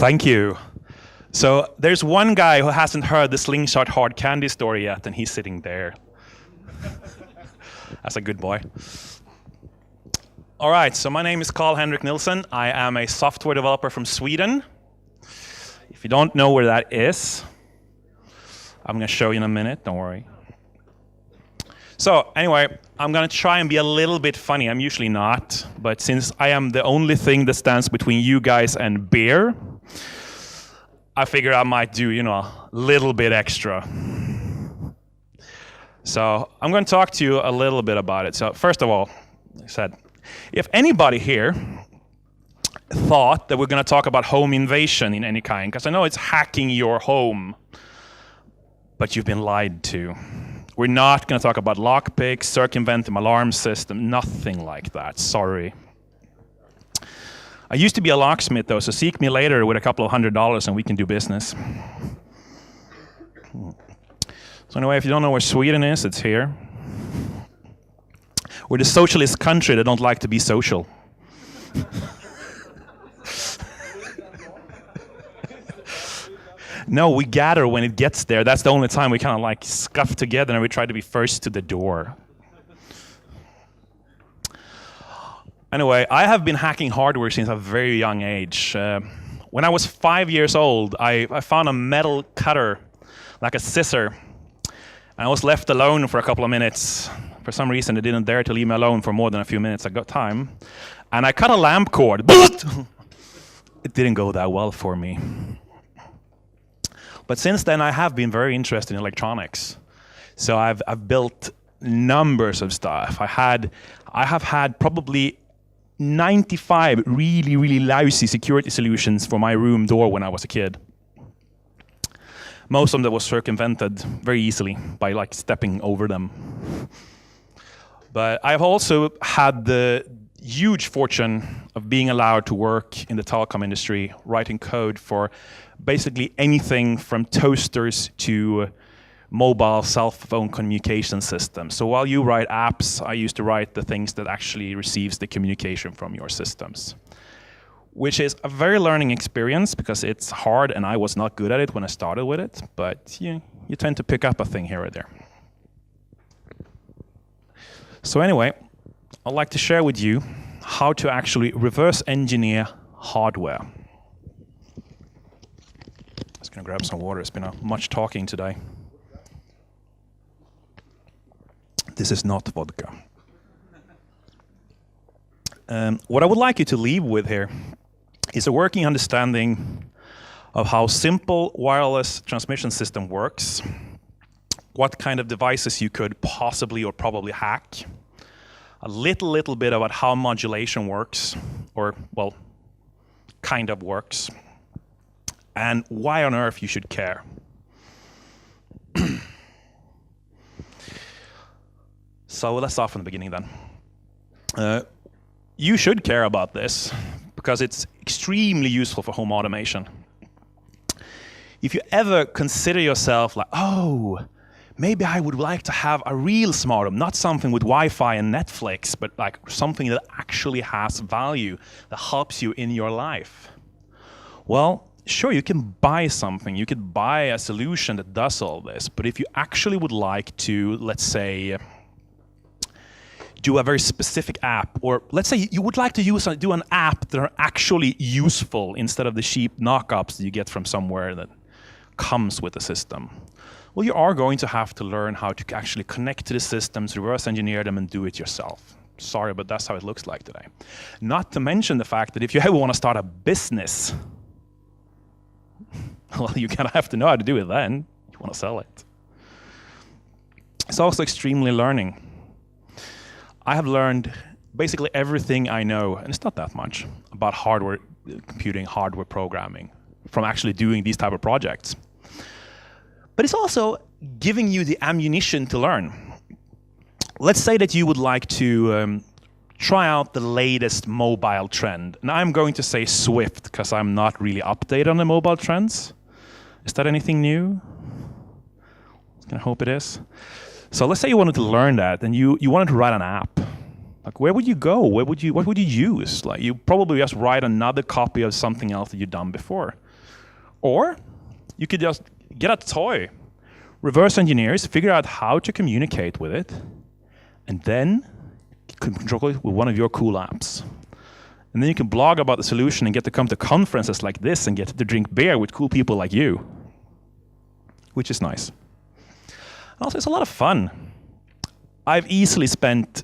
Thank you. So there's one guy who hasn't heard the Slingshot hard candy story yet, and he's sitting there. That's a good boy. All right, so my name is Karl-Henrik Nilsson. I am a software developer from Sweden. If you don't know where that is, I'm going to show you in a minute, don't worry. So anyway, I'm going to try and be a little bit funny. I'm usually not, but since I am the only thing that stands between you guys and beer, I figured I might do, a little bit extra. So I'm going to talk to you a little bit about it. So first of all, like I said, if anybody here thought that we're going to talk about home invasion in any kind, because I know it's hacking your home, but you've been lied to. We're not going to talk about lockpicks, circumventing alarm system, nothing like that, sorry. I used to be a locksmith though, so seek me later with a couple of $100 and we can do business. So anyway, if you don't know where Sweden is, it's here. We're the socialist country that don't like to be social. No, we gather when it gets there. That's the only time we kind of like scuff together and we try to be first to the door. Anyway, I have been hacking hardware since a very young age. When I was 5 years old, I found a metal cutter, like a scissor. And I was left alone for a couple of minutes. For some reason, they didn't dare to leave me alone for more than a few minutes. I got time. And I cut a lamp cord. It didn't go that well for me. But since then, I have been very interested in electronics. So I've built numbers of stuff. I have had probably 95 really, really lousy security solutions for my room door when I was a kid. Most of them was circumvented very easily by like stepping over them. But I've also had the huge fortune of being allowed to work in the telecom industry, writing code for basically anything from toasters to mobile cell phone communication systems. So while you write apps, I used to write the things that actually receives the communication from your systems, which is a very learning experience because it's hard and I was not good at it when I started with it, but you tend to pick up a thing here or there. So anyway, I'd like to share with you how to actually reverse engineer hardware. I'm just going to grab some water. It's been much talking today. This is not vodka. What I would like you to leave with here is a working understanding of how simple wireless transmission system works, what kind of devices you could possibly or probably hack, a little bit about how modulation works, or, well, kind of works, and why on earth you should care. So let's start from the beginning then. You should care about this because it's extremely useful for home automation. If you ever consider yourself like, oh, maybe I would like to have a real smart home, not something with Wi-Fi and Netflix, but like something that actually has value, that helps you in your life. Well, sure, you can buy something. You could buy a solution that does all this. But if you actually would like to, let's say, do a very specific app, or let's say you would like to do an app that are actually useful instead of the cheap knockups that you get from somewhere that comes with the system. Well, you are going to have to learn how to actually connect to the systems, reverse engineer them, and do it yourself. Sorry, but that's how it looks like today. Not to mention the fact that if you ever want to start a business, well, you're going to have to know how to do it then. You want to sell it. It's also extremely learning. I have learned basically everything I know, and it's not that much, about hardware computing, hardware programming, from actually doing these type of projects. But it's also giving you the ammunition to learn. Let's say that you would like to try out the latest mobile trend. And I'm going to say Swift because I'm not really updated on the mobile trends. Is that anything new? I hope it is. So let's say you wanted to learn that and you wanted to write an app. Like, where would you go? What would you use? Like, you probably just write another copy of something else that you've done before. Or you could just get a toy, reverse engineers, figure out how to communicate with it, and then control it with one of your cool apps. And then you can blog about the solution and get to come to conferences like this and get to drink beer with cool people like you, which is nice. Also, it's a lot of fun. I've easily spent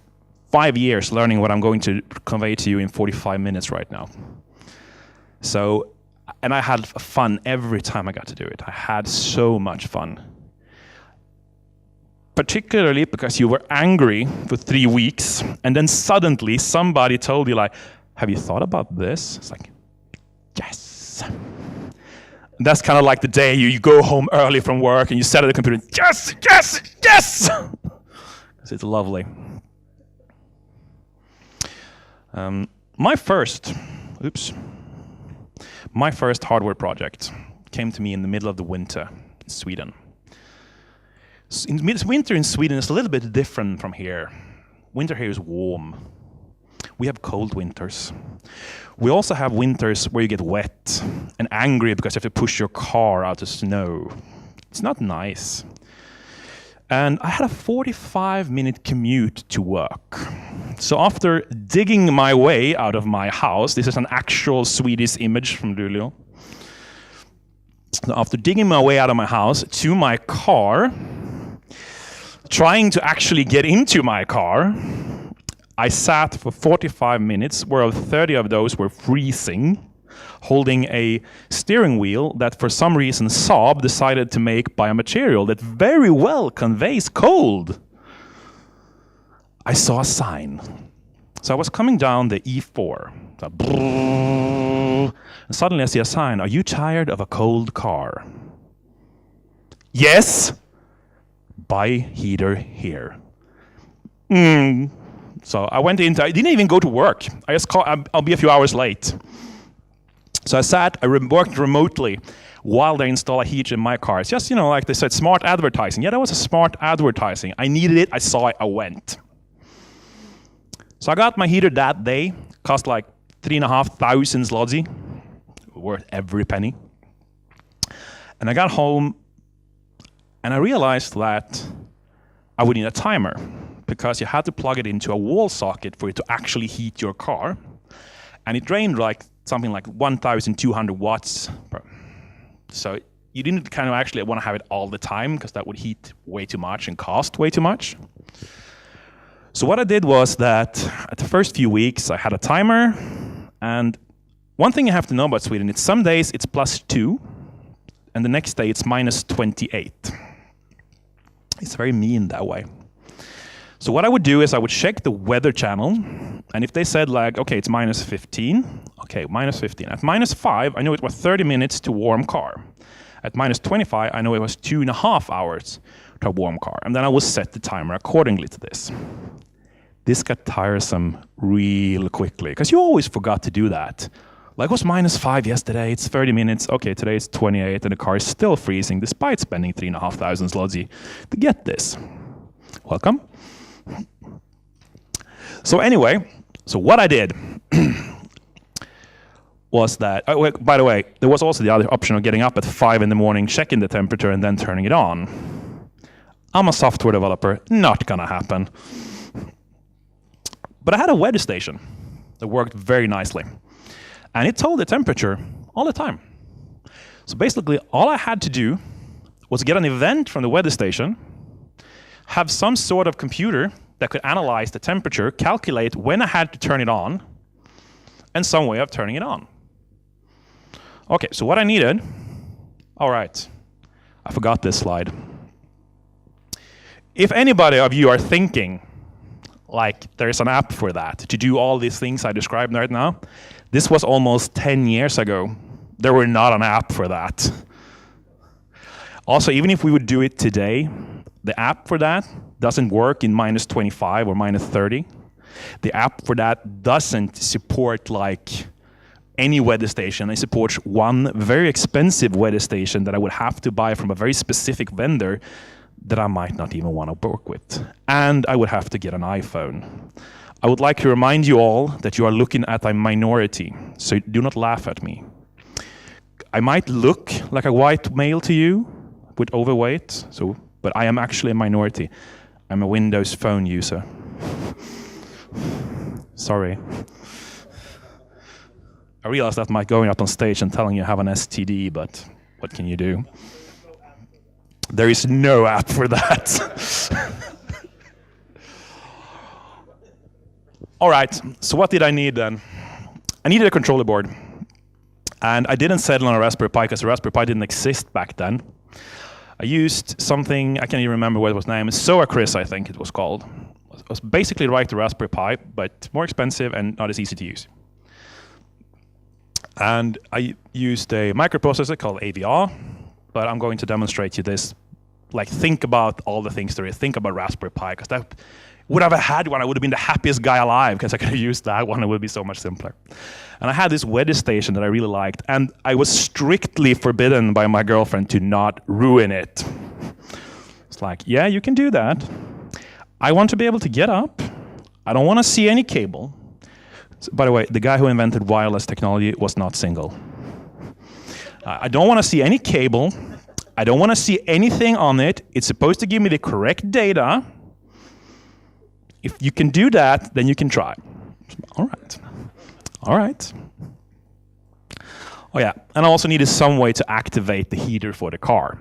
5 years learning what I'm going to convey to you in 45 minutes right now. So, and I had fun every time I got to do it. I had so much fun. Particularly because you were angry for 3 weeks, and then suddenly somebody told you, like, have you thought about this? It's like, yes. And that's kind of like the day you go home early from work and you sit at the computer, and, yes, yes, yes! It's lovely. My first hardware project came to me in the middle of the winter in Sweden. Winter in Sweden is a little bit different from here. Winter here is warm. We have cold winters. We also have winters where you get wet and angry because you have to push your car out of snow. It's not nice. And I had a 45-minute commute to work. So after digging my way out of my house, this is an actual Swedish image from Luleå. So after digging my way out of my house to my car, trying to actually get into my car, I sat for 45 minutes, whereof 30 of those were freezing, holding a steering wheel that for some reason Saab decided to make by a material that very well conveys cold. I saw a sign. So I was coming down the E4. And suddenly I see a sign. Are you tired of a cold car? Yes. Buy heater here. So I went into, I didn't even go to work. I just called, I'll be a few hours late. So I sat, I worked remotely while they install a heater in my car. It's just, like they said, smart advertising. Yeah, that was a smart advertising. I needed it, I saw it, I went. So I got my heater that day, cost like 3,500 zloty, worth every penny. And I got home and I realized that I would need a timer because you had to plug it into a wall socket for it to actually heat your car. And it drained like something like 1,200 watts. So you didn't kind of actually want to have it all the time because that would heat way too much and cost way too much. So what I did was that at the first few weeks I had a timer, and one thing you have to know about Sweden, it's some days it's +2 and the next day it's -28. It's very mean that way. So what I would do is I would check the weather channel, and if they said like, okay, it's -15, okay, -15. At -5, I knew it was 30 minutes to warm car. At -25, I know it was 2.5 hours to a warm car. And then I will set the timer accordingly to this. This got tiresome real quickly, because you always forgot to do that. Like it was -5 yesterday, it's 30 minutes, okay, today it's 28, and the car is still freezing, despite spending 3,500 zloty to get this. Welcome. So anyway, so what I did was that, by the way, there was also the other option of getting up at 5 in the morning, checking the temperature, and then turning it on. I'm a software developer, not gonna happen. But I had a weather station that worked very nicely. And it told the temperature all the time. So basically, all I had to do was get an event from the weather station, have some sort of computer that could analyze the temperature, calculate when I had to turn it on, and some way of turning it on. Okay, so what I needed, all right, I forgot this slide. If anybody of you are thinking, like there's an app for that, to do all these things I described right now, this was almost 10 years ago. There were not an app for that. Also, even if we would do it today, the app for that doesn't work in -25 or -30. The app for that doesn't support like any weather station. It supports one very expensive weather station that I would have to buy from a very specific vendor that I might not even want to work with. And I would have to get an iPhone. I would like to remind you all that you are looking at a minority, so do not laugh at me. I might look like a white male to you with overweight, but I am actually a minority. I'm a Windows Phone user. Sorry. I realize that might going out on stage and telling you have an STD, but what can you do? There is no app for that. All right, so what did I need then? I needed a controller board. And I didn't settle on a Raspberry Pi because the Raspberry Pi didn't exist back then. I used something, I can't even remember what it was named, SoaCris, I think it was called. It was basically like the Raspberry Pi, but more expensive and not as easy to use. And I used a microprocessor called AVR, but I'm going to demonstrate you this. Like, think about all the things there is. Think about Raspberry Pi, because that would have had one. I would have been the happiest guy alive because I could have used that one. It would be so much simpler. And I had this weather station that I really liked, and I was strictly forbidden by my girlfriend to not ruin it. It's like, yeah, you can do that. I want to be able to get up. I don't want to see any cable. So, by the way, the guy who invented wireless technology was not single. I don't want to see any cable. I don't want to see anything on it. It's supposed to give me the correct data. If you can do that, then you can try. All right. All right. Oh yeah, and I also needed some way to activate the heater for the car,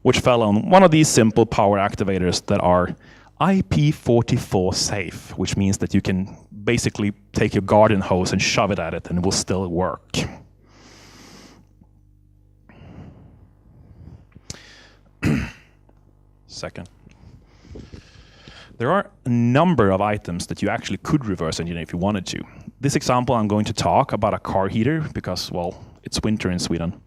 which fell on one of these simple power activators that are IP44 safe, which means that you can basically take your garden hose and shove it at it and it will still work. Second. There are a number of items that you actually could reverse engineer if you wanted to. This example, I'm going to talk about a car heater because, well, it's winter in Sweden.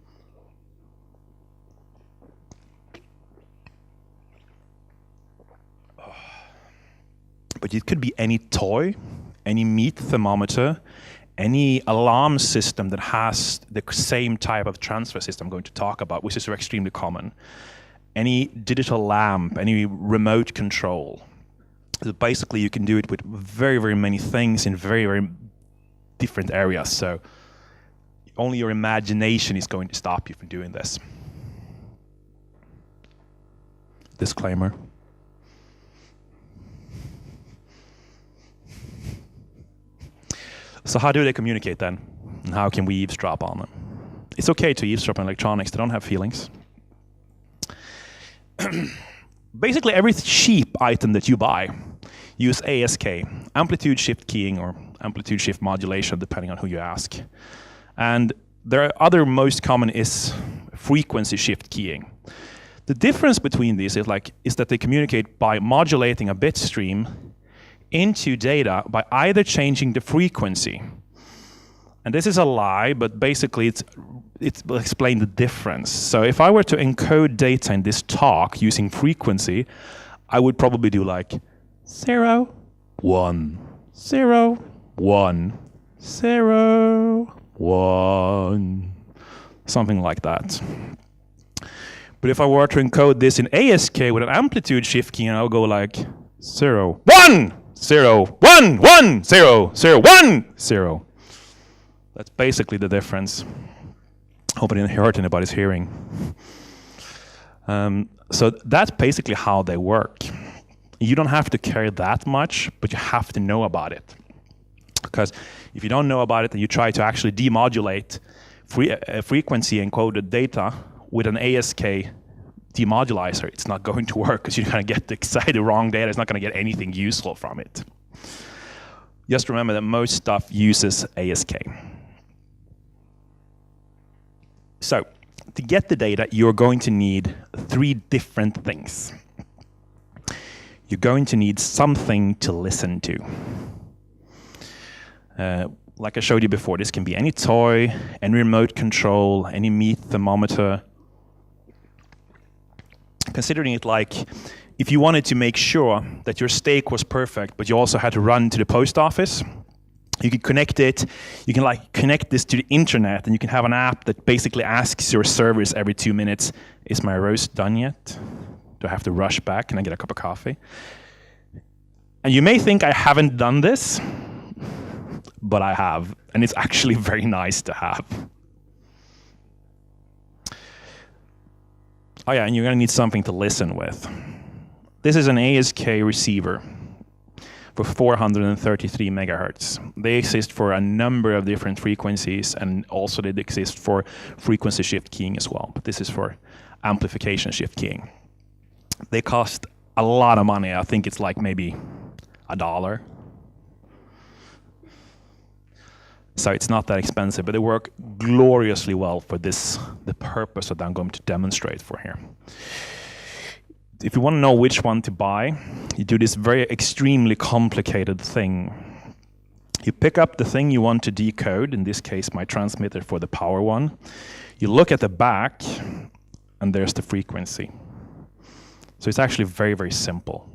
But it could be any toy, any meat thermometer, any alarm system that has the same type of transfer system I'm going to talk about, which is extremely common. Any digital lamp, any remote control. So basically, you can do it with very, very many things in very, very different areas. So only your imagination is going to stop you from doing this. Disclaimer. So how do they communicate then? And how can we eavesdrop on them? It's okay to eavesdrop on electronics. They don't have feelings. Basically, every cheap item that you buy use ASK, amplitude shift keying or amplitude shift modulation, depending on who you ask. And the other most common is frequency shift keying. The difference between these is that they communicate by modulating a bit stream into data by either changing the frequency. And this is a lie, but basically it will explain the difference. So if I were to encode data in this talk using frequency, I would probably do like 0, 1, 0, 1, 0, 1, something like that. But if I were to encode this in ASK with an amplitude shift key, I'll go like 0, 1, 0, 1, 1, 0, 0, 1, 0. That's basically the difference. Hope I didn't hurt anybody's hearing. So that's basically how they work. You don't have to care that much, but you have to know about it. Because if you don't know about it and you try to actually demodulate frequency encoded data with an ASK demodulizer, it's not going to work because you're going to get the wrong data. It's not going to get anything useful from it. Just remember that most stuff uses ASK. So, to get the data, you're going to need 3 different things. You're going to need something to listen to. Like I showed you before, this can be any toy, any remote control, any meat thermometer. Considering it like if you wanted to make sure that your steak was perfect, but you also had to run to the post office, you can connect it. You can connect this to the internet, and you can have an app that basically asks your servers every 2 minutes, "Is my roast done yet? Do I have to rush back? Can I get a cup of coffee?" And you may think I haven't done this, but I have, and it's actually very nice to have. Oh yeah, and you're going to need something to listen with. This is an ASK receiver for 433 megahertz. They exist for a number of different frequencies, and also they exist for frequency shift keying as well. But this is for amplification shift keying. They cost a lot of money. I think it's like maybe $1. So it's not that expensive, but they work gloriously well for the purpose that I'm going to demonstrate for here. If you want to know which one to buy, you do this very extremely complicated thing. You pick up the thing you want to decode, in this case my transmitter for the power one. You look at the back, and there's the frequency. So it's actually very, very simple.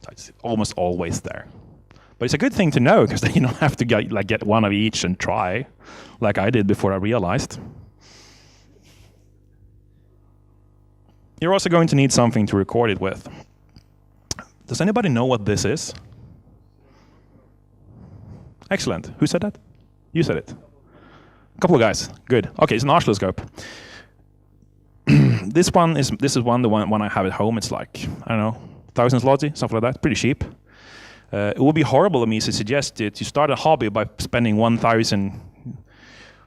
So it's almost always there. But it's a good thing to know, because then you don't have to get one of each and try, like I did before I realized. You're also going to need something to record it with. Does anybody know what this is? Excellent. Who said that? You said it. A couple of guys. Good. Okay, it's an oscilloscope. This is the one I have at home. It's like, I don't know, 1,000 zloty, something like that. Pretty cheap. It would be horrible of me to suggest it. You start a hobby by spending 1,000,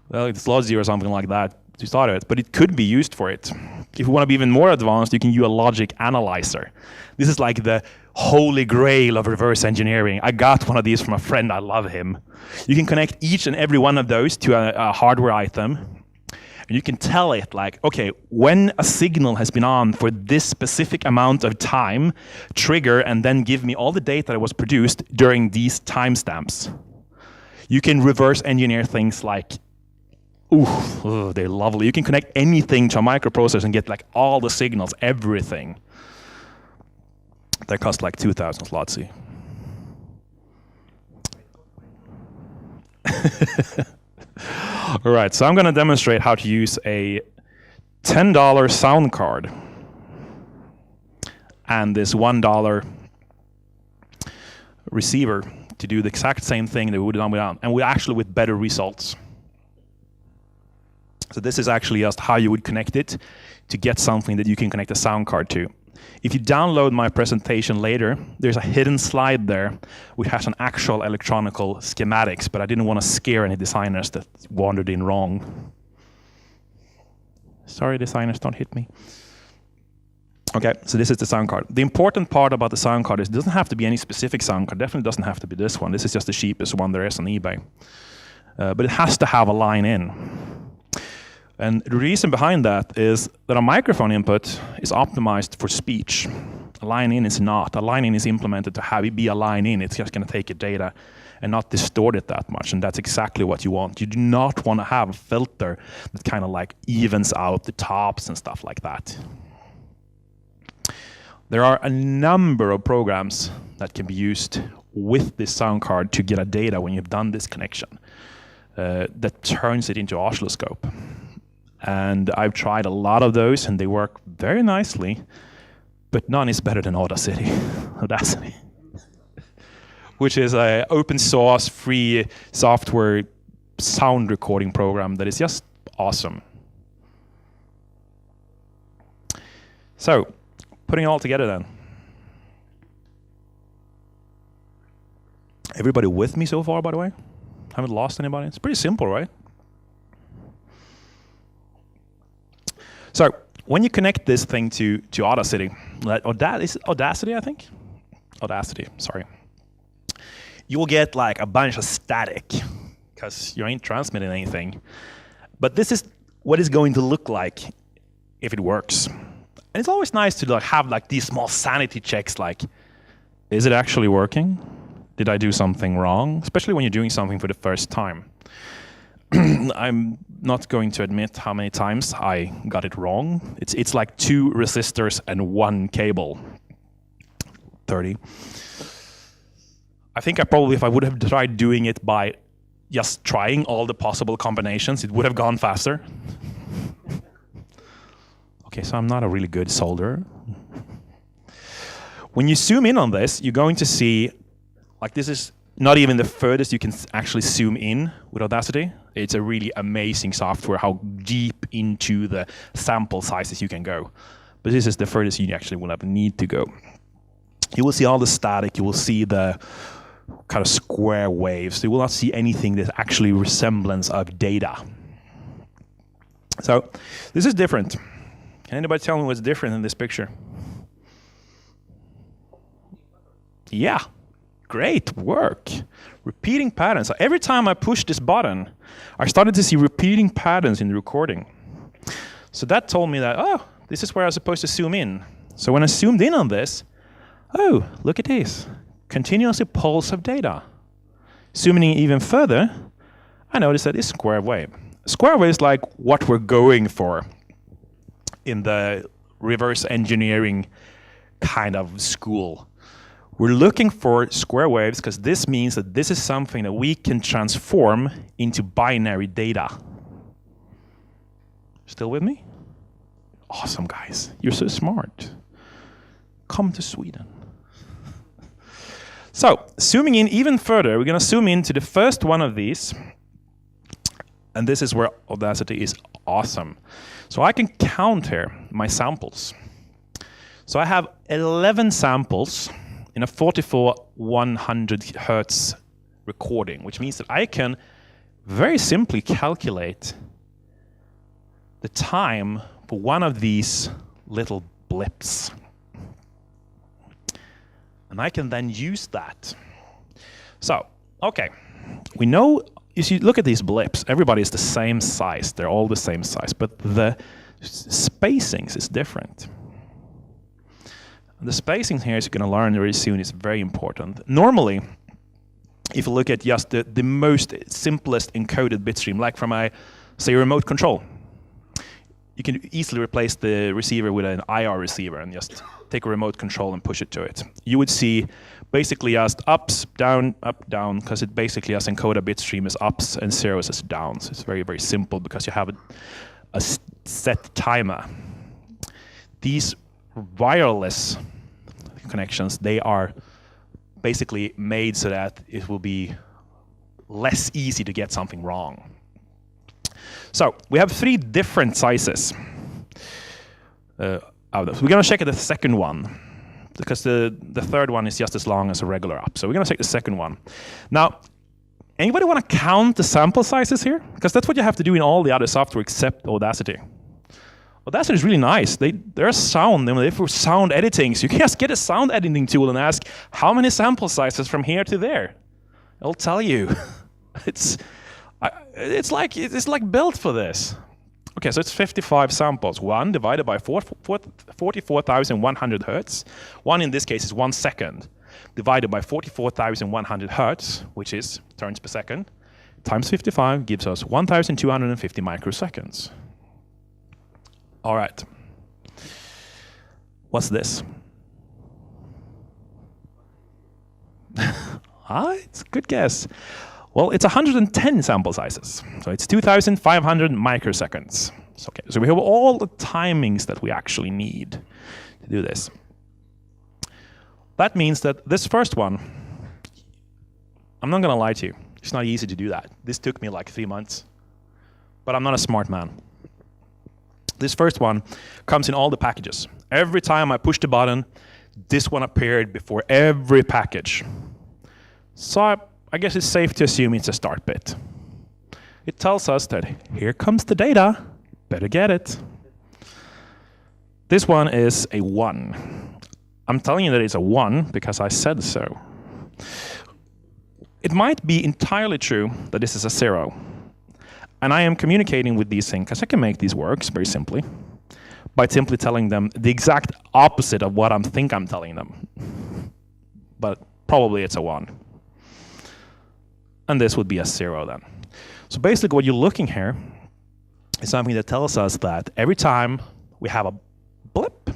well, it's zloty or something like that to start it, but it could be used for it. If you want to be even more advanced, you can use a logic analyzer. This is like the holy grail of reverse engineering. I got one of these from a friend. I love him. You can connect each and every one of those to a hardware item, and you can tell it like, okay, when a signal has been on for this specific amount of time, trigger, and then give me all the data that was produced during these timestamps. You can reverse engineer things like, ooh, they're lovely. You can connect anything to a microprocessor and get like all the signals, everything. That cost like 2,000 zloty. All right, so I'm going to demonstrate how to use a $10 sound card and this $1 receiver to do the exact same thing that we would have done without, and actually with better results. So this is actually just how you would connect it to get something that you can connect a sound card to. If you download my presentation later, there's a hidden slide there which has an actual electronical schematics, but I didn't want to scare any designers that wandered in wrong. Sorry, designers, don't hit me. Okay, so this is the sound card. The important part about the sound card is it doesn't have to be any specific sound card. Definitely doesn't have to be this one. This is just the cheapest one there is on eBay. But it has to have a line in. And the reason behind that is that a microphone input is optimized for speech. A line in is not. A line in is implemented to have it be a line in. It's just going to take your data and not distort it that much. And that's exactly what you want. You do not want to have a filter that kind of like evens out the tops and stuff like that. There are a number of programs that can be used with this sound card to get a data when you've done this connection that turns it into oscilloscope. And I've tried a lot of those, and they work very nicely, but none is better than Audacity, which is an open source, free software sound recording program that is just awesome. So, putting it all together then. Everybody with me so far, by the way? Haven't lost anybody? It's pretty simple, right? So when you connect this thing to Audacity, Audacity, I think? Audacity, sorry. You will get like a bunch of static because you ain't transmitting anything. But this is what it's going to look like if it works. And it's always nice to have like these small sanity checks like, is it actually working? Did I do something wrong? Especially when you're doing something for the first time. I'm not going to admit how many times I got it wrong. It's like 2 resistors and 1 cable. 30. I think I probably, if I would have tried doing it by just trying all the possible combinations, it would have gone faster. Okay, so I'm not a really good solderer. When you zoom in on this, you're going to see, like this is not even the furthest you can actually zoom in with Audacity. It's a really amazing software, how deep into the sample sizes you can go. But this is the furthest you actually will ever need to go. You will see all the static, you will see the kind of square waves. You will not see anything that's actually resemblance of data. So this is different. Can anybody tell me what's different in this picture? Yeah, great work. Repeating patterns. So every time I pushed this button, I started to see repeating patterns in the recording. So that told me that, oh, this is where I was supposed to zoom in. So when I zoomed in on this, oh, look at this. Continuous pulse of data. Zooming in even further, I noticed that it's square wave. Square wave is like what we're going for in the reverse engineering kind of school. We're looking for square waves because this means that this is something that we can transform into binary data. Still with me? Awesome, guys. You're so smart. Come to Sweden. So, zooming in even further, we're going to zoom into the first one of these. And this is where Audacity is awesome. So I can count here my samples. So I have 11 samples in a 44/100 hertz recording, which means that I can very simply calculate the time for one of these little blips. And I can then use that. So, okay, we know if you look at these blips, everybody is the same size. They're all the same size, but the spacings is different. The spacing here, as you're going to learn very soon, is very important. Normally, if you look at just the most simplest encoded bitstream, like from a, say, remote control, you can easily replace the receiver with an IR receiver and just take a remote control and push it to it. You would see basically just ups, down, up, down, because it basically as encoder bitstream is ups and zeros as downs. It's very, very simple because you have a set timer. These wireless connections, they are basically made so that it will be less easy to get something wrong. So we have 3 different sizes of this. We're going to check the second one because the third one is just as long as a regular up. So we're going to check the second one. Now, anybody want to count the sample sizes here? Because that's what you have to do in all the other software except Audacity. Audacity is really nice. There's sound. For sound editing, so you can just get a sound editing tool and ask how many sample sizes from here to there. It'll tell you. It's like built for this. Okay, so it's 55 samples. 1 divided by 44,100 hertz. 1 in this case is 1 second divided by 44,100 hertz, which is turns per second, times 55 gives us 1,250 microseconds. All right. What's this? It's a good guess. Well, it's 110 sample sizes. So it's 2,500 microseconds. Okay, so we have all the timings that we actually need to do this. That means that this first one, I'm not going to lie to you. It's not easy to do that. This took me like 3 months. But I'm not a smart man. This first one comes in all the packages. Every time I pushed the button, this one appeared before every package. So I guess it's safe to assume it's a start bit. It tells us that here comes the data, better get it. This one is a 1. I'm telling you that it's a 1 because I said so. It might be entirely true that this is a 0. And I am communicating with these things because I can make these work very simply by simply telling them the exact opposite of what I think I'm telling them. But probably it's a 1. And this would be a 0 then. So basically what you're looking here is something that tells us that every time we have a blip,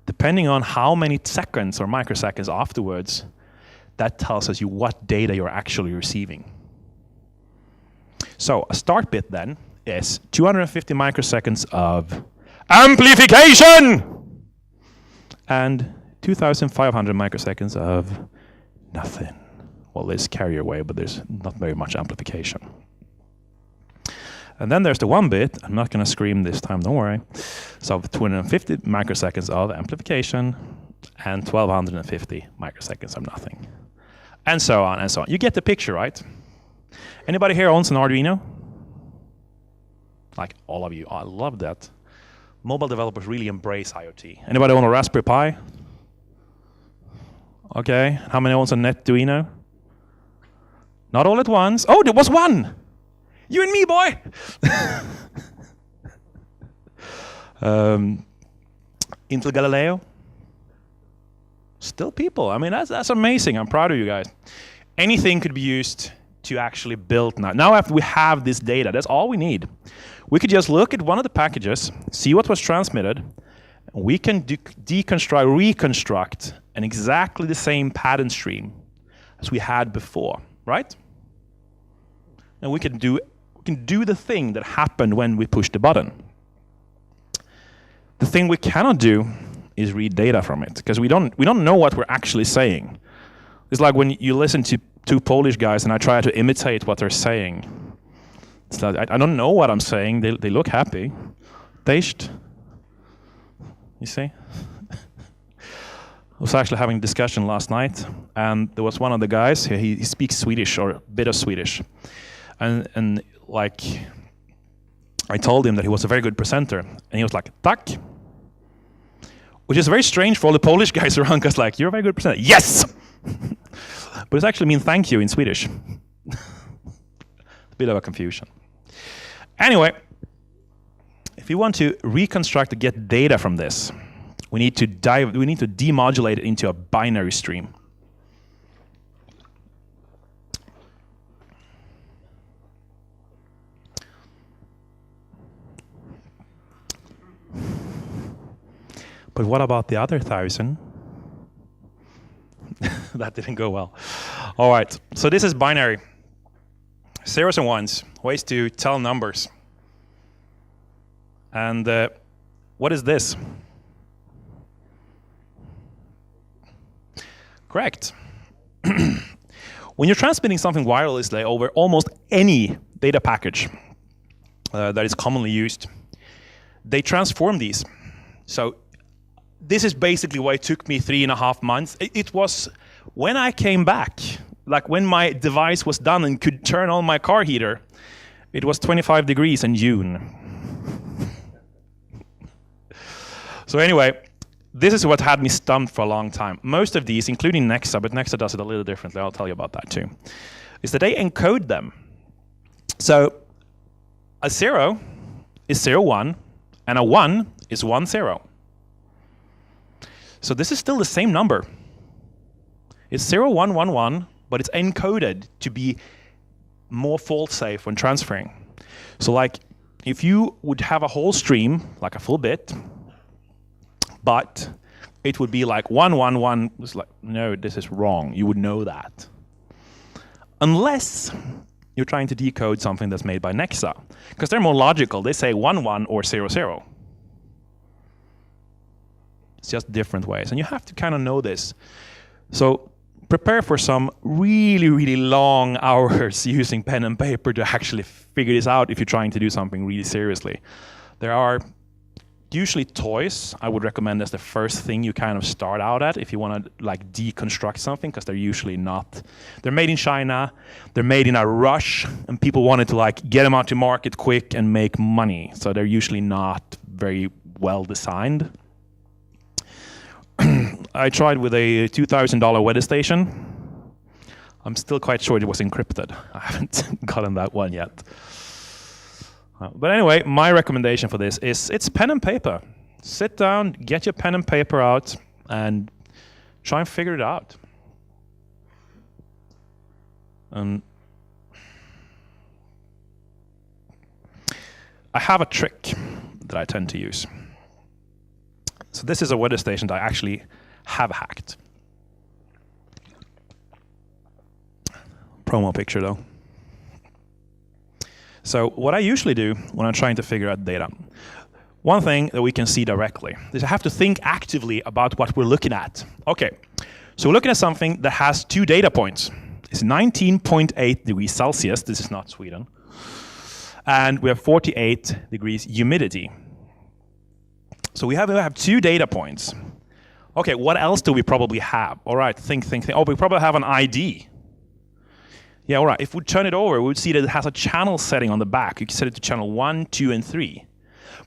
depending on how many seconds or microseconds afterwards, that tells us what data you're actually receiving. So a start bit then is 250 microseconds of amplification and 2,500 microseconds of nothing. well, there's carrier wave, but there's not very much amplification. And then there's the 1 bit. I'm not going to scream this time, don't worry. So 250 microseconds of amplification and 1250 microseconds of nothing. And so on and so on. You get the picture, right? Anybody here owns an Arduino? Like all of you. Oh, I love that. Mobile developers really embrace IoT. Anybody own a Raspberry Pi? Okay. How many owns a Netduino? Not all at once. Oh, there was one! You and me, boy! Intel Galileo? Still people. I mean, that's amazing. I'm proud of you guys. Anything could be used to actually build now. Now after we have this data, that's all we need. We could just look at one of the packages, see what was transmitted, and we can deconstruct, reconstruct an exactly the same pattern stream as we had before, right? And we can do the thing that happened when we pushed the button. The thing we cannot do is read data from it, because we don't know what we're actually saying. It's like when you listen to two Polish guys and I try to imitate what they're saying. It's like, I don't know what I'm saying. They look happy. Taste. You see? I was actually having a discussion last night, and there was one of the guys, he speaks Swedish, or a bit of Swedish. And like, I told him that he was a very good presenter, and he was like, tack. Which is very strange for all the Polish guys around, because like, you're a very good presenter. Yes! But it actually means thank you in Swedish. A bit of a confusion. Anyway, if you want to reconstruct to get data from this, we need to demodulate it into a binary stream. But what about the other 1,000? That didn't go well. All right, so this is binary. Zeros and ones, ways to tell numbers. And what is this? Correct. When you're transmitting something wirelessly over almost any data package that is commonly used, they transform these. So this is basically why it took me 3.5 months. It was when I came back, like when my device was done and could turn on my car heater, it was 25 degrees in June. So anyway, this is what had me stumped for a long time. Most of these, including Nexa, but Nexa does it a little differently, I'll tell you about that too, is that they encode them. So a 0 is 0, 1, and a 1 is 1, 0. So this is still the same number. It's 0, 1, 1, 1, but it's encoded to be more fault safe when transferring. So like if you would have a whole stream, like a full bit, but it would be like 1, 1, 1, it's like, no, this is wrong. You would know that. Unless you're trying to decode something that's made by Nexa, because they're more logical. They say 1, 1 or 0, 0. It's just different ways, and you have to kind of know this. So prepare for some really, really long hours using pen and paper to actually figure this out if you're trying to do something really seriously. There are usually toys I would recommend as the first thing you kind of start out at if you want to like deconstruct something, because they're usually not. They're made in China, they're made in a rush, and people wanted to like get them out to market quick and make money. So they're usually not very well designed. I tried with a $2,000 weather station. I'm still quite sure it was encrypted. I haven't gotten that one yet. But anyway, my recommendation for this is it's pen and paper. Sit down, get your pen and paper out, and try and figure it out. I have a trick that I tend to use. So this is a weather station that I actually have hacked. Promo picture though. So what I usually do when I'm trying to figure out data, one thing that we can see directly is I have to think actively about what we're looking at. Okay, so we're looking at something that has 2 data points. is 19.8 degrees Celsius. This is not Sweden. And we have 48 degrees humidity. So we have 2 data points. Okay, what else do we probably have? All right, think. Oh, we probably have an ID. Yeah, all right. If we turn it over, we would see that it has a channel setting on the back. You can set it to channel 1, 2, and 3.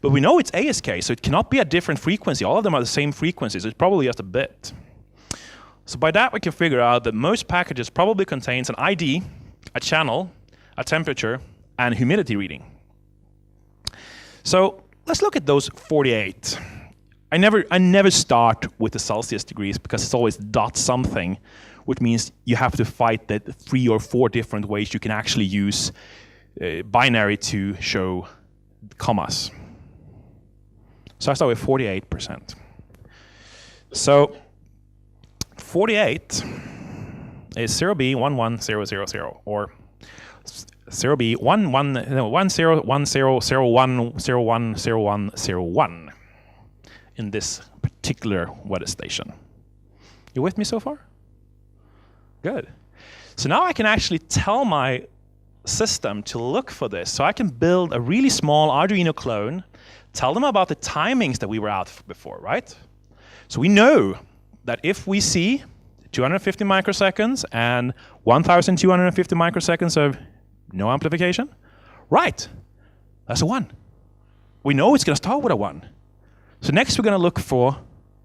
But we know it's ASK, so it cannot be a different frequency. All of them are the same frequencies. It's probably just a bit. So by that, we can figure out that most packages probably contains an ID, a channel, a temperature, and humidity reading. So let's look at those 48. I never start with the Celsius degrees because it's always dot something, which means you have to fight that 3 or 4 different ways you can actually use binary to show commas. So I start with 48%. So 48 is 0B11000 or 0B101001010101 in this particular weather station. You with me so far? Good. So now I can actually tell my system to look for this. So I can build a really small Arduino clone, tell them about the timings that we were out before, right? So we know that if we see 250 microseconds and 1,250 microseconds of no amplification, right, that's a 1. We know it's going to start with a 1. So next we're going to look for,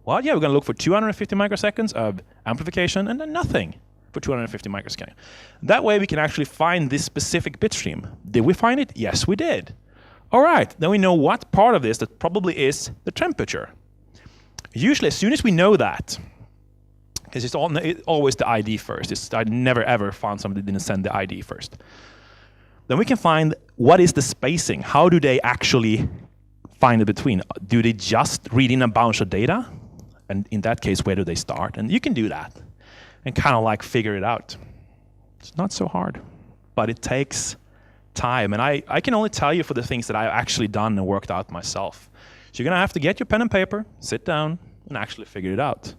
well, yeah, we're going to look for 250 microseconds of amplification and then nothing for 250 microseconds. That way we can actually find this specific bit stream. Did we find it? Yes, we did. All right, then we know what part of this that probably is the temperature. Usually, as soon as we know that, because it's always the ID first. I never ever found somebody that didn't send the ID first. Then we can find what is the spacing. How do they actually find it between? Do they just read in a bunch of data? And in that case, where do they start? And you can do that and kind of like figure it out. It's not so hard, but it takes time. And I can only tell you for the things that I've actually done and worked out myself. So you're going to have to get your pen and paper, sit down, and actually figure it out.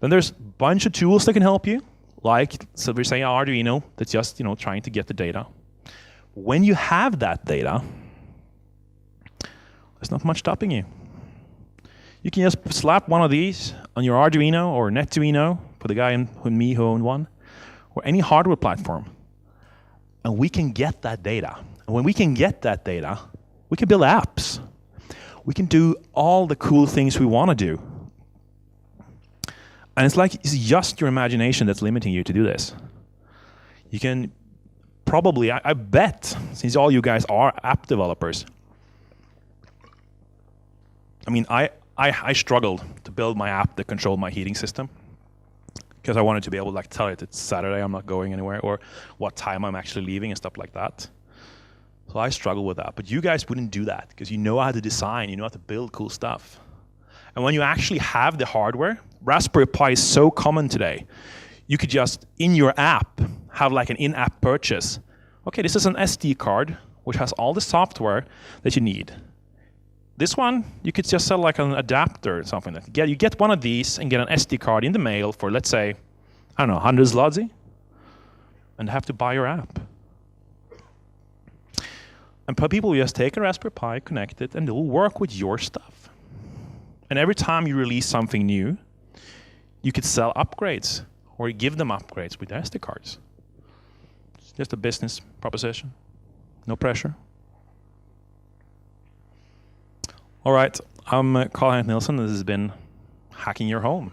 Then there's a bunch of tools that can help you, like, so we're saying Arduino, that's just, trying to get the data. When you have that data, there's not much stopping you. You can just slap one of these on your Arduino or Netuino, for the guy who owned one, or any hardware platform, and we can get that data. And when we can get that data, we can build apps. We can do all the cool things we want to do. And it's just your imagination that's limiting you to do this. You can probably, I bet, since all you guys are app developers, I mean, I struggled to build my app that controlled my heating system because I wanted to be able to tell it it's Saturday, I'm not going anywhere, or what time I'm actually leaving and stuff like that. So I struggle with that. But you guys wouldn't do that because you know how to design, you know how to build cool stuff. And when you actually have the hardware, Raspberry Pi is so common today. You could just, in your app, have like an in-app purchase. Okay, this is an SD card, which has all the software that you need. This one, you could just sell like an adapter or something. You get one of these and get an SD card in the mail for, let's say, I don't know, 100 zloty, and have to buy your app. And people will just take a Raspberry Pi, connect it, and it will work with your stuff. And every time you release something new, you could sell upgrades or give them upgrades with SD cards. It's just a business proposition. No pressure. All right, I'm Karl-Henrik Nilsson. This has been Hacking Your Home.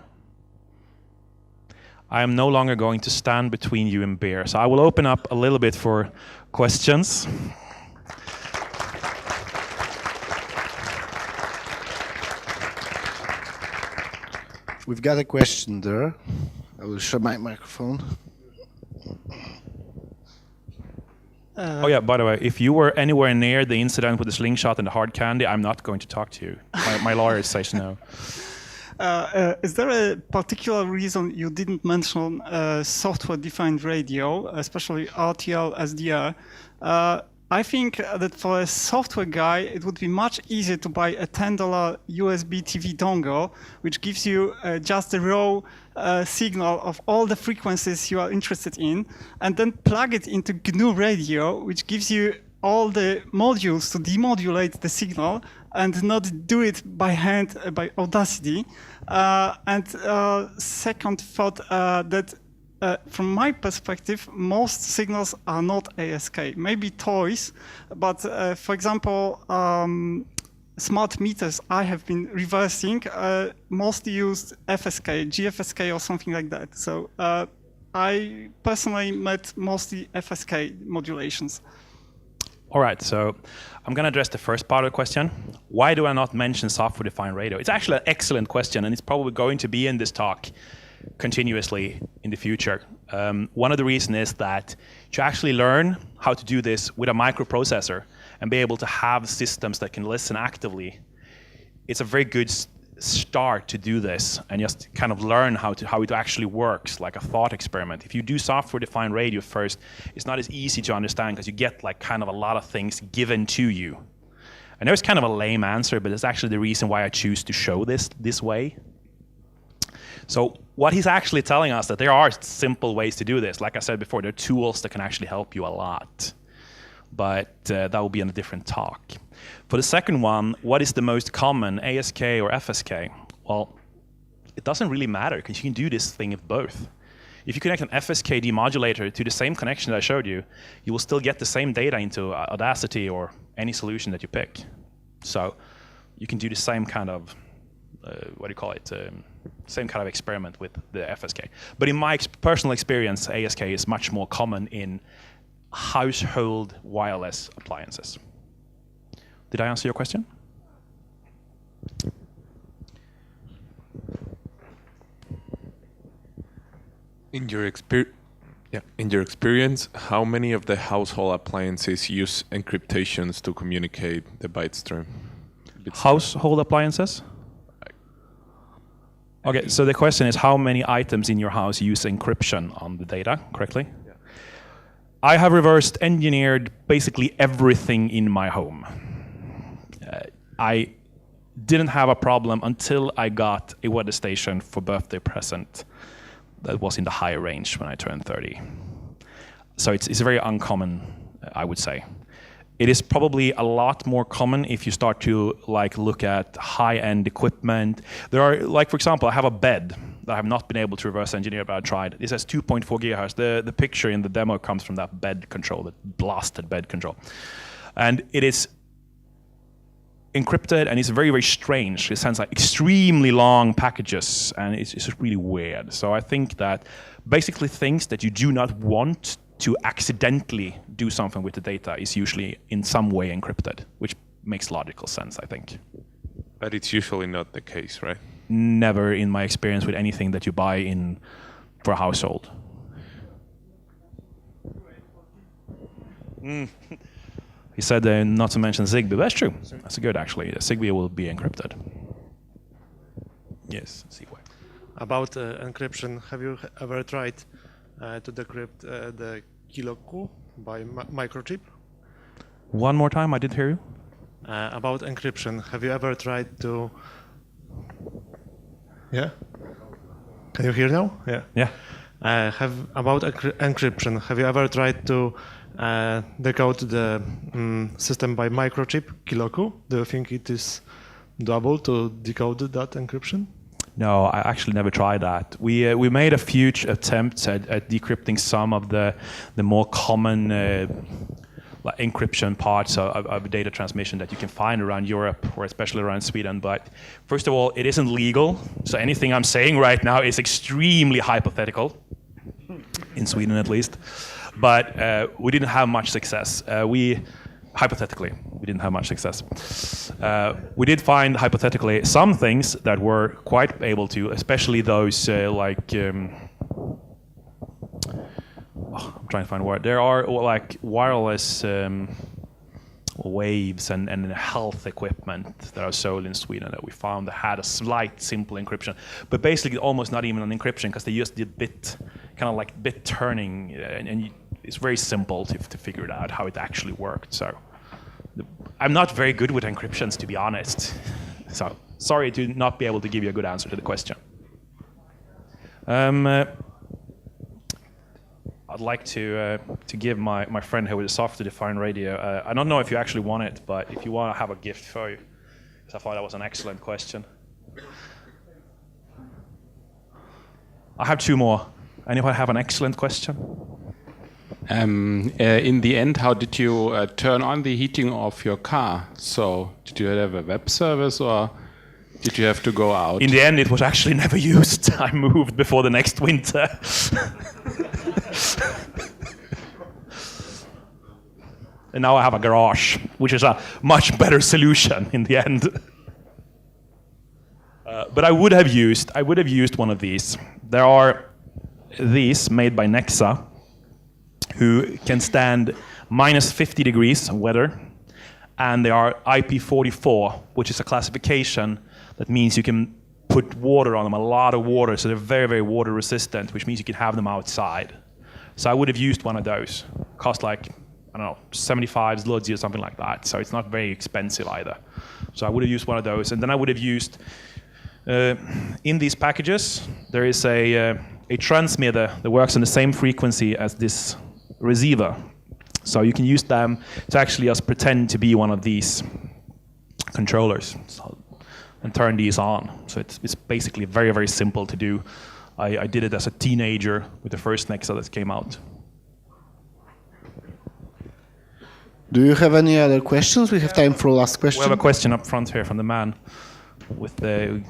I am no longer going to stand between you and beer, so I will open up a little bit for questions. We've got a question there. I will share my microphone. Oh yeah, by the way, if you were anywhere near the incident with the slingshot and the hard candy, I'm not going to talk to you. My lawyer says no. Is there a particular reason you didn't mention software-defined radio, especially RTL, SDR? I think that for a software guy, it would be much easier to buy a $10 USB TV dongle, which gives you just the raw signal of all the frequencies you are interested in, and then plug it into GNU Radio, which gives you all the modules to demodulate the signal and not do it by hand by Audacity. Second thought, that from my perspective, most signals are not ASK. Maybe toys, but for example, smart meters I have been reversing mostly used FSK, GFSK or something like that. So I personally met mostly FSK modulations. All right, so I'm going to address the first part of the question. Why do I not mention software-defined radio? It's actually an excellent question, and it's probably going to be in this talk continuously in the future. One of the reasons is that to actually learn how to do this with a microprocessor and be able to have systems that can listen actively, it's a very good start to do this and just kind of learn how it actually works, like a thought experiment. If you do software-defined radio first, it's not as easy to understand because you get like kind of a lot of things given to you. And there's kind of a lame answer, but it's actually the reason why I choose to show this way. So what he's actually telling us that there are simple ways to do this. Like I said before, there are tools that can actually help you a lot. But that will be in a different talk. For the second one, what is the most common, ASK or FSK? Well, it doesn't really matter because you can do this thing of both. If you connect an FSK demodulator to the same connection that I showed you, you will still get the same data into Audacity or any solution that you pick. So you can do the same kind of, same kind of experiment with the FSK. But in my personal experience, ASK is much more common in household wireless appliances. Did I answer your question? In your experience, how many of the household appliances use encryptations to communicate the byte stream? Household appliances? Okay, so the question is how many items in your house use encryption on the data, correctly? Yeah. I have reversed engineered basically everything in my home. I didn't have a problem until I got a weather station for birthday present that was in the high range when I turned 30. So it's very uncommon, I would say. It is probably a lot more common if you start to look at high-end equipment. There are, for example, I have a bed that I have not been able to reverse engineer, but I tried. This has 2.4 gigahertz. The picture in the demo comes from that bed control, that blasted bed control. And it is encrypted, and it's very, very strange. It sends extremely long packages, and it's just really weird. So I think that basically things that you do not want to accidentally do something with the data is usually in some way encrypted, which makes logical sense, I think. But it's usually not the case, right? Never in my experience with anything that you buy for a household. He said not to mention Zigbee. That's true. That's good, actually. Zigbee will be encrypted. Yes, Zigbee. About encryption, have you ever tried to decrypt the kiloQ by microchip? One more time, I didn't hear you. About encryption, have you ever tried to... Yeah? Can you hear now? Yeah. Yeah. About encryption, have you ever tried to decode the system by microchip, kiloQ? Do you think it is doable to decode that encryption? No, I actually never tried that. We made a few attempts at decrypting some of the more common encryption parts of data transmission that you can find around Europe, or especially around Sweden. But first of all, it isn't legal. So anything I'm saying right now is extremely hypothetical, in Sweden at least. But we didn't have much success. Hypothetically, we didn't have much success. We did find, hypothetically, some things that were quite able to, especially those I'm trying to find a word. There are wireless waves and health equipment that are sold in Sweden that we found that had a slight simple encryption, but basically almost not even an encryption because they just did bit turning, and it's very simple to figure it out how it actually worked. So I'm not very good with encryptions, to be honest. So sorry to not be able to give you a good answer to the question. I'd like to give my friend here with the software-defined radio. I don't know if you actually want it, but if you want, I have a gift for you. Because I thought that was an excellent question. I have two more. Anyone have an excellent question? In the end, how did you turn on the heating of your car? So did you have a web service or did you have to go out? In the end, it was actually never used. I moved before the next winter. And now I have a garage, which is a much better solution in the end. But I would have used one of these. There are these made by Nexa, who can stand minus 50 degrees weather, and they are IP44, which is a classification that means you can put water on them, a lot of water, so they're very, very water resistant, which means you can have them outside. So I would have used one of those. Cost like, I don't know, 75 zloty or something like that, so it's not very expensive either. So I would have used one of those, and then I would have used, in these packages, there is a transmitter that works on the same frequency as this receiver. So you can use them to actually just pretend to be one of these controllers and turn these on. So it's basically very, very simple to do. I did it as a teenager with the first Nexa that came out. Do you have any other questions? We have time for a last question. We have a question up front here from the man with the...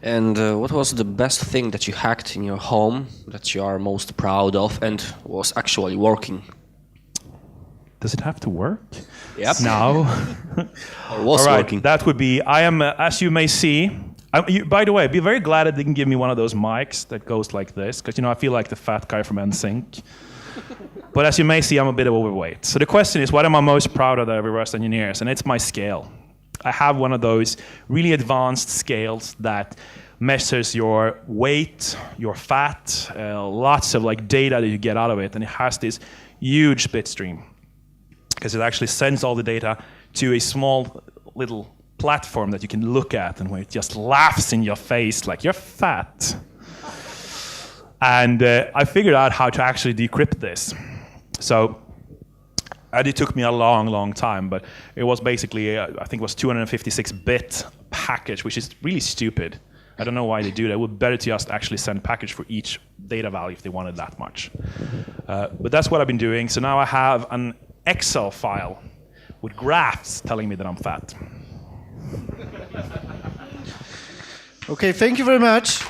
And what was the best thing that you hacked in your home that you are most proud of and was actually working? Does it have to work? Yep. No. Or was All right, working? that would be, I am, as you may see, by the way, be very glad that they can give me one of those mics that goes like this, because, I feel like the fat guy from NSYNC. But as you may see, I'm a bit overweight. So the question is, what am I most proud of as a reverse engineers? And it's my scale. I have one of those really advanced scales that measures your weight, your fat, lots of data that you get out of it, and it has this huge bit stream because it actually sends all the data to a small little platform that you can look at, and where it just laughs in your face like you're fat. And I figured out how to actually decrypt this. So it took me a long, long time, but it was basically, I think it was 256-bit package, which is really stupid. I don't know why they do that. It would be better to just actually send package for each data value if they wanted that much. But that's what I've been doing. So now I have an Excel file with graphs telling me that I'm fat. Okay, thank you very much.